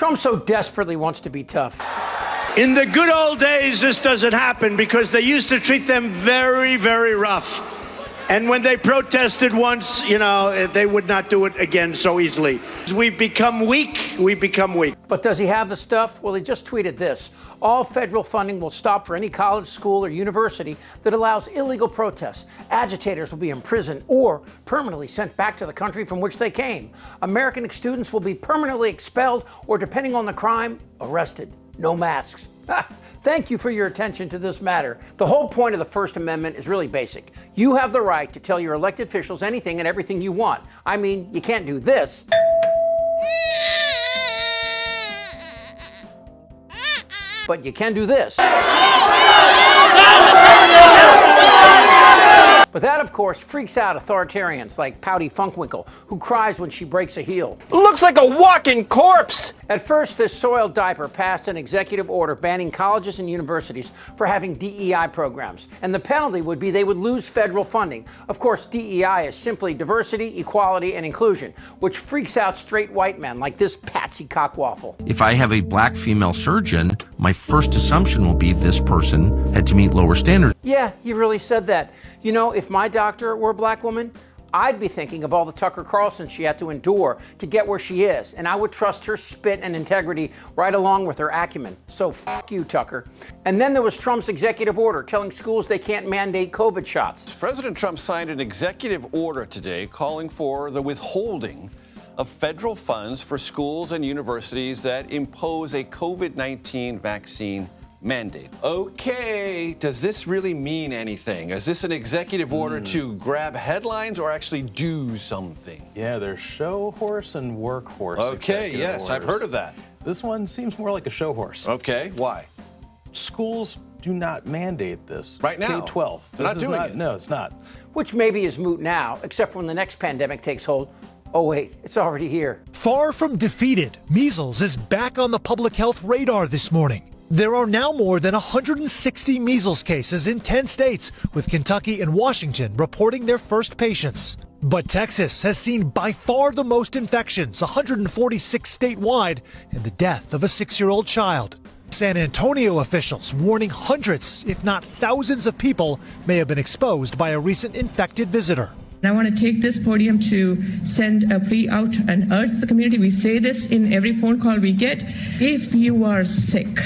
Trump so desperately wants to be tough. In the good old days, this doesn't happen because they used to treat them very, very rough. And when they protested once, they would not do it again so easily. We've become weak. We become weak. But does he have the stuff? Well, he just tweeted this. All federal funding will stop for any college, school, or university that allows illegal protests. Agitators will be imprisoned or permanently sent back to the country from which they came. American students will be permanently expelled or, depending on the crime, arrested. No masks. Thank you for your attention to this matter. The whole point of the First Amendment is really basic. You have the right to tell your elected officials anything and everything you want. I mean, you can't do this. But you can do this. But that, of course, freaks out authoritarians like Pouty Funkwinkle, who cries when she breaks a heel. Looks like a walking corpse! At first, this soiled diaper passed an executive order banning colleges and universities for having DEI programs. And the penalty would be they would lose federal funding. Of course, DEI is simply diversity, equality, and inclusion, which freaks out straight white men like this patsy cockwaffle. If I have a black female surgeon, my first assumption will be this person had to meet lower standards. Yeah, you really said that. You know, if my doctor were a black woman, I'd be thinking of all the Tucker Carlson she had to endure to get where she is, and I would trust her spit and integrity right along with her acumen. So fuck you, Tucker. And then there was Trump's executive order telling schools they can't mandate COVID shots. President Trump signed an executive order today calling for the withholding of federal funds for schools and universities that impose a COVID-19 vaccine mandate. Okay, does this really mean anything? Is this an executive order to grab headlines or actually do something? Yeah, there's show horse and workhorse. Okay, yes, I've heard of that. This one seems more like a show horse. Okay, why? Schools do not mandate this. Right now? K-12. They're not doing it. No, it's not. Which maybe is moot now, except for when the next pandemic takes hold. Oh wait, it's already here. Far from defeated, measles is back on the public health radar this morning. There are now more than 160 measles cases in 10 states, with Kentucky and Washington reporting their first patients. But Texas has seen by far the most infections, 146 statewide, and the death of a 6-year-old child. San Antonio officials warning hundreds, if not thousands of people may have been exposed by a recent infected visitor. I want to take this podium to send a plea out and urge the community. We say this in every phone call we get. If you are sick,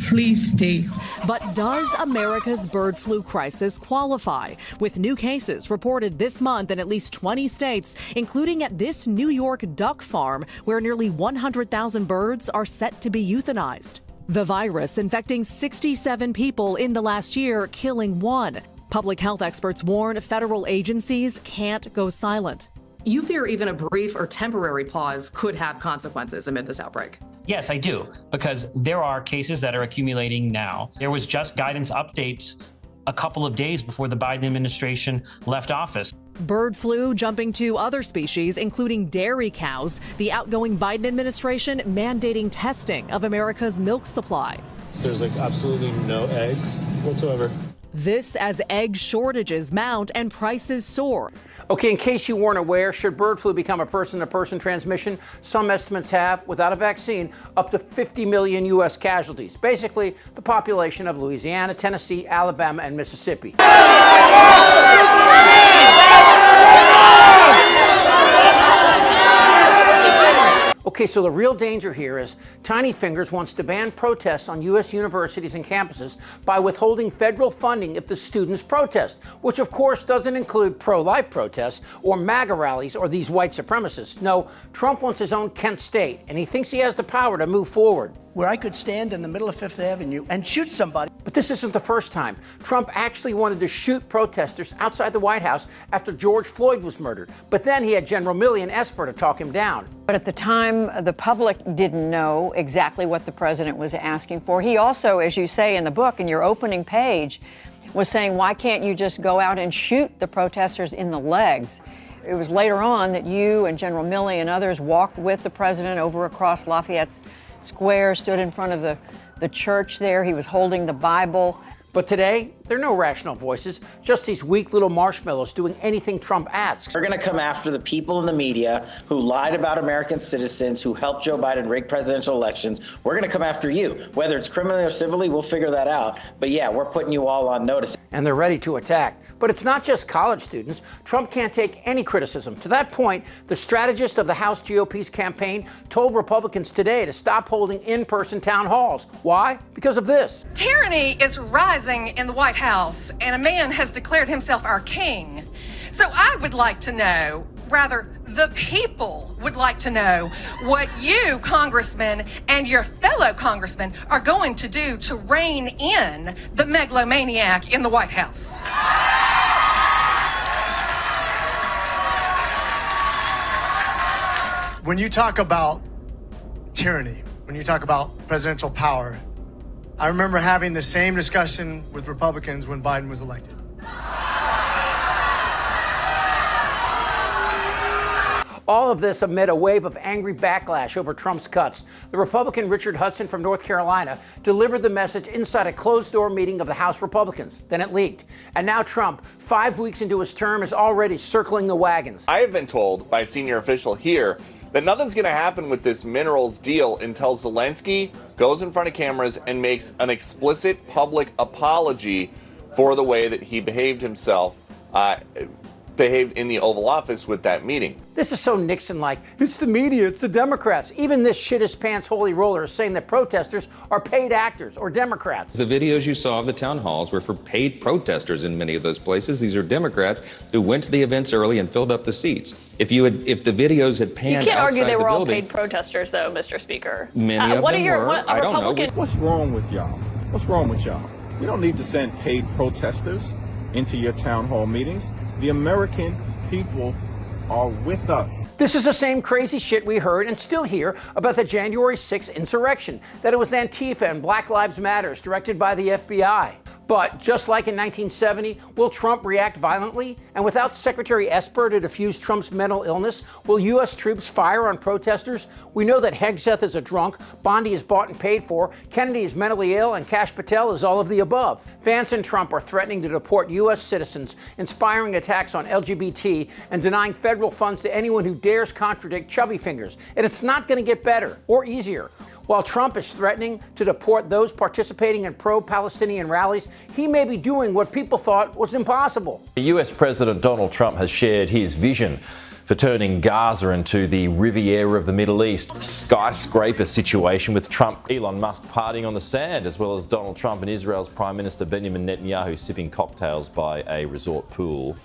please stay. But does America's bird flu crisis qualify? With new cases reported this month in at least 20 states, including at this New York duck farm, where nearly 100,000 birds are set to be euthanized. The virus infecting 67 people in the last year, killing 1. Public health experts warn federal agencies can't go silent. You fear even a brief or temporary pause could have consequences amid this outbreak. Yes, I do, because there are cases that are accumulating now. There was just guidance updates a couple of days before the Biden administration left office. Bird flu jumping to other species, including dairy cows. The outgoing Biden administration mandating testing of America's milk supply. There's absolutely no eggs whatsoever. This as egg shortages mount and prices soar. Okay, in case you weren't aware, should bird flu become a person-to-person transmission, some estimates have, without a vaccine, up to 50 million U.S. casualties. Basically, the population of Louisiana, Tennessee, Alabama, and Mississippi. Okay, so the real danger here is Tiny Fingers wants to ban protests on U.S. universities and campuses by withholding federal funding if the students protest, which of course doesn't include pro-life protests or MAGA rallies or these white supremacists. No, Trump wants his own Kent State, and he thinks he has the power to move forward. Where I could stand in the middle of Fifth Avenue and shoot somebody. But this isn't the first time. Trump actually wanted to shoot protesters outside the White House after George Floyd was murdered. But then he had General Milley and Esper to talk him down. But at the time, the public didn't know exactly what the president was asking for. He also, as you say in the book, in your opening page, was saying, why can't you just go out and shoot the protesters in the legs? It was later on that you and General Milley and others walked with the president over across Lafayette Square, stood in front of the church there. He was holding the Bible. But today, there are no rational voices, just these weak little marshmallows doing anything Trump asks. We're going to come after the people in the media who lied about American citizens, who helped Joe Biden rig presidential elections. We're going to come after you. Whether it's criminally or civilly, we'll figure that out. But yeah, we're putting you all on notice. And they're ready to attack. But it's not just college students. Trump can't take any criticism. To that point, the strategist of the House GOP's campaign told Republicans today to stop holding in-person town halls. Why? Because of this. Tyranny is rising in the White House, and a man has declared himself our king. So I would like to know, rather, the people would like to know what you, congressmen, and your fellow congressmen are going to do to rein in the megalomaniac in the White House. When you talk about tyranny, when you talk about presidential power, I remember having the same discussion with Republicans when Biden was elected. All of this amid a wave of angry backlash over Trump's cuts. The Republican Richard Hudson from North Carolina delivered the message inside a closed-door meeting of the House Republicans. Then it leaked. And now Trump, 5 weeks into his term, is already circling the wagons. I have been told by a senior official here that nothing's going to happen with this minerals deal until Zelensky goes in front of cameras and makes an explicit public apology for the way that he behaved himself, behaved in the Oval Office with that meeting. This is so Nixon-like. It's the media, it's the Democrats. Even this shit-his-pants holy roller is saying that protesters are paid actors or Democrats. The videos you saw of the town halls were for paid protesters in many of those places. These are Democrats who went to the events early and filled up the seats. If the videos had panned outside the building... You can't argue they were all paid protesters, though, Mr. Speaker. Many of them were. I don't know. What's wrong with y'all? What's wrong with y'all? You don't need to send paid protesters into your town hall meetings. The American people are with us. This is the same crazy shit we heard and still hear about the January 6th insurrection, that it was Antifa and Black Lives Matters directed by the FBI. But just like in 1970, will Trump react violently? And without Secretary Esper to defuse Trump's mental illness, will U.S. troops fire on protesters? We know that Hegseth is a drunk, Bondi is bought and paid for, Kennedy is mentally ill, and Kash Patel is all of the above. Vance and Trump are threatening to deport U.S. citizens, inspiring attacks on LGBT, and denying federal funds to anyone who dares contradict chubby fingers. And it's not going to get better or easier. While Trump is threatening to deport those participating in pro-Palestinian rallies, he may be doing what people thought was impossible. US President Donald Trump has shared his vision for turning Gaza into the Riviera of the Middle East. Skyscraper situation with Trump, Elon Musk partying on the sand, as well as Donald Trump and Israel's Prime Minister Benjamin Netanyahu sipping cocktails by a resort pool.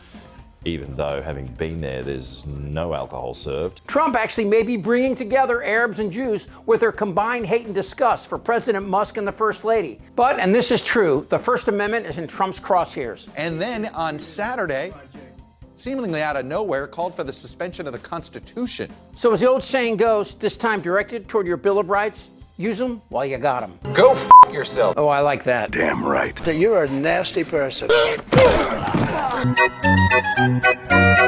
Even though, having been there, there's no alcohol served. Trump actually may be bringing together Arabs and Jews with their combined hate and disgust for President Musk and the First Lady. But, and this is true, the First Amendment is in Trump's crosshairs. And then on Saturday, seemingly out of nowhere, called for the suspension of the Constitution. So as the old saying goes, this time directed toward your Bill of Rights, use them while you got them. Go f*** yourself. Oh, I like that. Damn right. You're a nasty person.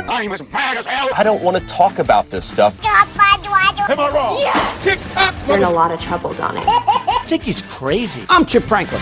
I'm as mad as hell. I don't want to talk about this stuff. Am I wrong? Yes. Tick-tock. You're in a lot of trouble, Donnie. I think he's crazy. I'm Chip Franklin.